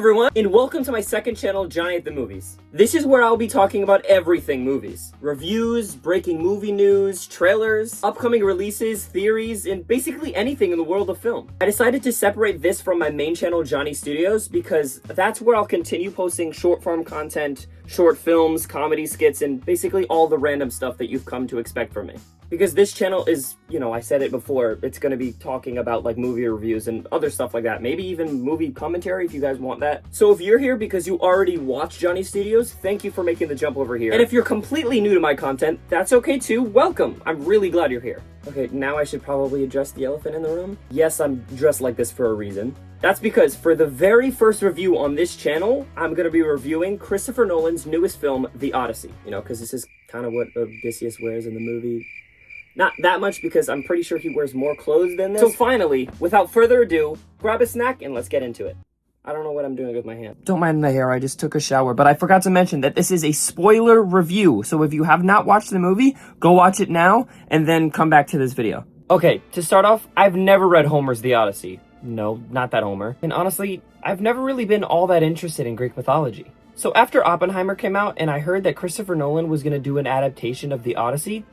everyone, and welcome to my second channel, Johnny at the Movies. This is where I'll be talking about everything movies. Reviews, breaking movie news, trailers, upcoming releases, theories, and basically anything in the world of film. I decided to separate this from my main channel, Johnny Studios, because that's where I'll continue posting short-form content, short films, comedy skits, and basically all the random stuff that you've come to expect from me. Because this channel is, I said it before, it's going to be talking about like movie reviews and other stuff like that. Maybe even movie commentary if you guys want that. So if you're here because you already watch Johnny Studios, thank you for making the jump over here. And if you're completely new to my content, that's okay too. Welcome. I'm really glad you're here. Okay, now I should probably address the elephant in the room. Yes, I'm dressed like this for a reason. That's because for the very first review on this channel, I'm going to be reviewing Christopher Nolan's newest film, The Odyssey. Because this is kind of what Odysseus wears in the movie. Not that much, because I'm pretty sure he wears more clothes than this. So finally, without further ado, grab a snack and let's get into it. I don't know what I'm doing with my hand. Don't mind the hair, I just took a shower. But I forgot to mention that this is a spoiler review. So if you have not watched the movie, go watch it now and then come back to this video. Okay, to start off, I've never read Homer's The Odyssey. No, not that Homer. And honestly, I've never really been all that interested in Greek mythology. So after Oppenheimer came out and I heard that Christopher Nolan was going to do an adaptation of The Odyssey,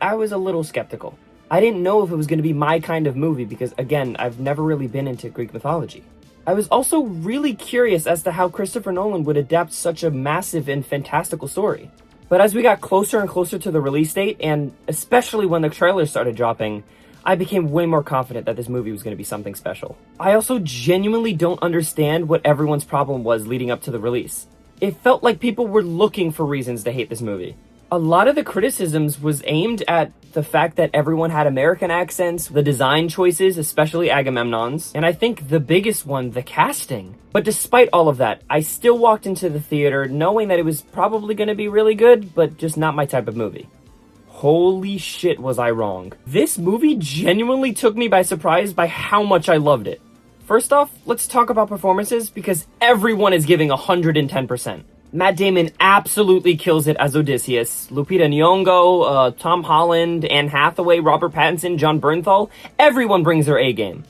I was a little skeptical. I didn't know if it was going to be my kind of movie because, again, I've never really been into Greek mythology. I was also really curious as to how Christopher Nolan would adapt such a massive and fantastical story. But as we got closer and closer to the release date, and especially when the trailers started dropping, I became way more confident that this movie was going to be something special. I also genuinely don't understand what everyone's problem was leading up to the release. It felt like people were looking for reasons to hate this movie. A lot of the criticisms was aimed at the fact that everyone had American accents, the design choices, especially Agamemnon's, and I think the biggest one, the casting. But despite all of that, I still walked into the theater knowing that it was probably going to be really good, but just not my type of movie. Holy shit, was I wrong. This movie genuinely took me by surprise by how much I loved it. First off, let's talk about performances because everyone is giving 110%. Matt Damon absolutely kills it as Odysseus. Lupita Nyong'o, Tom Holland, Anne Hathaway, Robert Pattinson, Jon Bernthal, everyone brings their A-game.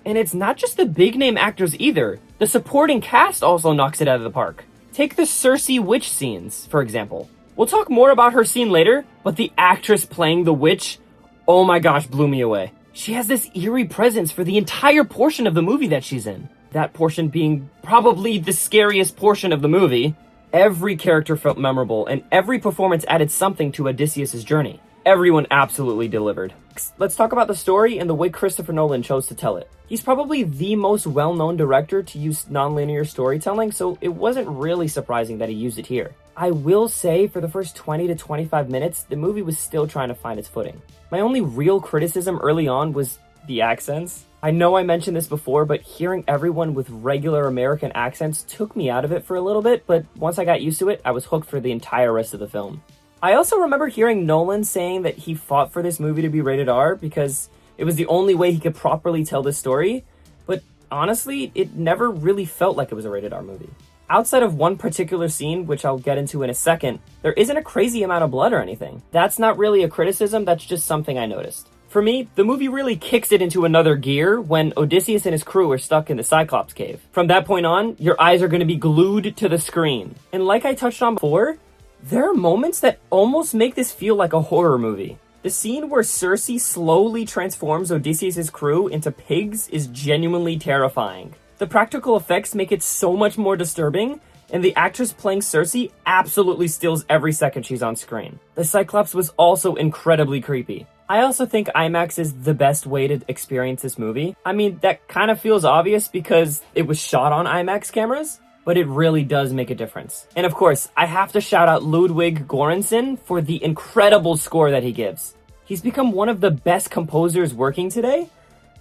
And it's not just the big-name actors either. The supporting cast also knocks it out of the park. Take the Cersei witch scenes, for example. We'll talk more about her scene later, but the actress playing the witch, oh my gosh, blew me away. She has this eerie presence for the entire portion of the movie that she's in. That portion being probably the scariest portion of the movie. Every character felt memorable, and every performance added something to Odysseus' journey. Everyone absolutely delivered. Let's talk about the story and the way Christopher Nolan chose to tell it. He's probably the most well-known director to use nonlinear storytelling, so it wasn't really surprising that he used it here. I will say, for the first 20 to 25 minutes, the movie was still trying to find its footing. My only real criticism early on was the accents. I know I mentioned this before, but hearing everyone with regular American accents took me out of it for a little bit, but once I got used to it, I was hooked for the entire rest of the film. I also remember hearing Nolan saying that he fought for this movie to be rated R because it was the only way he could properly tell this story, but honestly, it never really felt like it was a rated R movie. Outside of one particular scene, which I'll get into in a second, there isn't a crazy amount of blood or anything. That's not really a criticism, that's just something I noticed. For me, the movie really kicks it into another gear when Odysseus and his crew are stuck in the Cyclops cave. From that point on, your eyes are going to be glued to the screen. And like I touched on before, there are moments that almost make this feel like a horror movie. The scene where Cersei slowly transforms Odysseus' crew into pigs is genuinely terrifying. The practical effects make it so much more disturbing, and the actress playing Cersei absolutely steals every second she's on screen. The Cyclops was also incredibly creepy. I also think IMAX is the best way to experience this movie. I mean, that kind of feels obvious because it was shot on IMAX cameras, but it really does make a difference. And of course, I have to shout out Ludwig Göransson for the incredible score that he gives. He's become one of the best composers working today,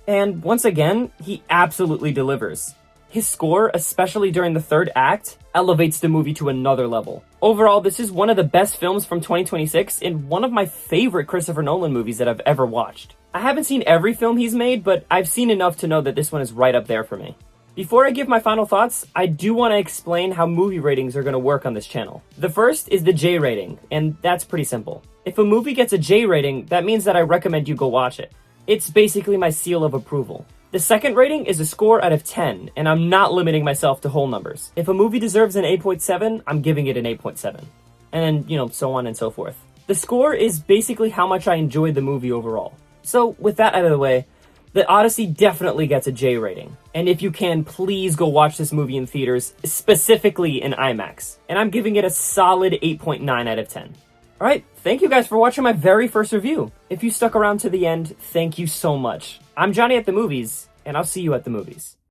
and once again, he absolutely delivers. His score, especially during the third act, elevates the movie to another level. Overall, this is one of the best films from 2026 and one of my favorite Christopher Nolan movies that I've ever watched. I haven't seen every film he's made, but I've seen enough to know that this one is right up there for me. Before I give my final thoughts, I do want to explain how movie ratings are going to work on this channel. The first is the J rating, and that's pretty simple. If a movie gets a J rating, that means that I recommend you go watch it. It's basically my seal of approval. The second rating is a score out of 10, and I'm not limiting myself to whole numbers. If a movie deserves an 8.7, I'm giving it an 8.7. And then, so on and so forth. The score is basically how much I enjoyed the movie overall. So, with that out of the way, the Odyssey definitely gets a J rating. And if you can, please go watch this movie in theaters, specifically in IMAX. And I'm giving it a solid 8.9 out of 10. Alright, thank you guys for watching my very first review. If you stuck around to the end, thank you so much. I'm Johnny at the Movies, and I'll see you at the movies.